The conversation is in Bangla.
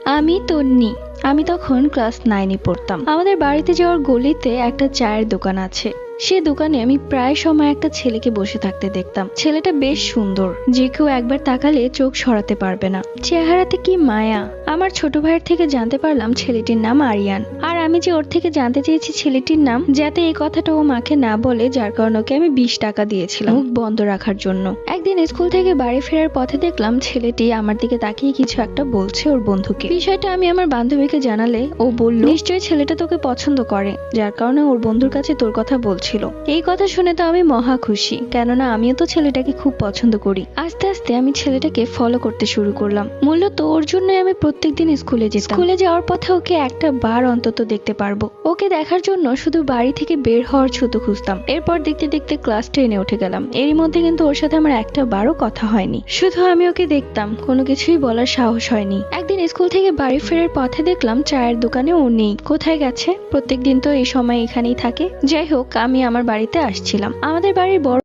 আমি তন্নি। আমি তখন ক্লাস 9-এ পড়তাম। আমাদের বাড়িতে যাওয়ার গলিতে একটা চায়ের দোকান আছে। সে দোকানে আমি প্রায় সময় একটা ছেলেকে বসে থাকতে দেখতাম। ছেলেটা বেশ সুন্দর, যে কেউ একবার তাকালে চোখ সরাতে পারবে না। চেহারাতে কি মায়া! আমার ছোট ভাইয়ের থেকে জানতে পারলাম ছেলেটির নাম আরিয়ান। আর আমি যে ওর থেকে জানতে চেয়েছি ছেলেটির নাম, যাতে এই কথাটা ও মাকে না বলে, যার কারণে ওকে আমি 20 টাকা দিয়েছিলাম মুখ বন্ধ রাখার জন্য। একদিন স্কুল থেকে বাড়ি ফেরার পথে দেখলাম ছেলেটি আমার দিকে তাকিয়ে কিছু একটা বলছে ওর বন্ধুকে। বিষয়টা আমি আমার বান্ধবীকে জানালে ও বলল, নিশ্চয়ই ছেলেটা তোকে পছন্দ করে, যার কারণে ওর বন্ধুর কাছে তোর কথা বলছিল। এই কথা শুনে তো আমি মহা খুশি, কেননা আমিও তো ছেলেটাকে খুব পছন্দ করি। আস্তে আস্তে আমি ছেলেটাকে ফলো করতে শুরু করলাম। মূলত ওর জন্যই আমি প্রত্যেকদিন স্কুলে যেতাম। স্কুলে যাওয়ার পথে ওকে একটা বার অন্তত দেখতে পারবো। ওকে দেখার জন্য শুধু বাড়ি থেকে বের হওয়ার ছুতো খুঁজতাম। এরপর দেখতে দেখতে ক্লাস 10-এ উঠে গেলাম। এরই মধ্যে কিন্তু ওর সাথে আমার একটা বারও কথা হয়নি। শুধু আমি ওকে দেখতাম, কোনো কিছুই বলার সাহস হয়নি। একদিন স্কুল থেকে বাড়ি ফেরার পথে দেখলাম চায়ের দোকানে ও নেই। কোথায় গেছে? প্রত্যেকদিন তো এই সময় এখানেই থাকে। যাই হোক, আমি আমার বাড়িতে আসছিলাম। আমাদের বাড়ির বড়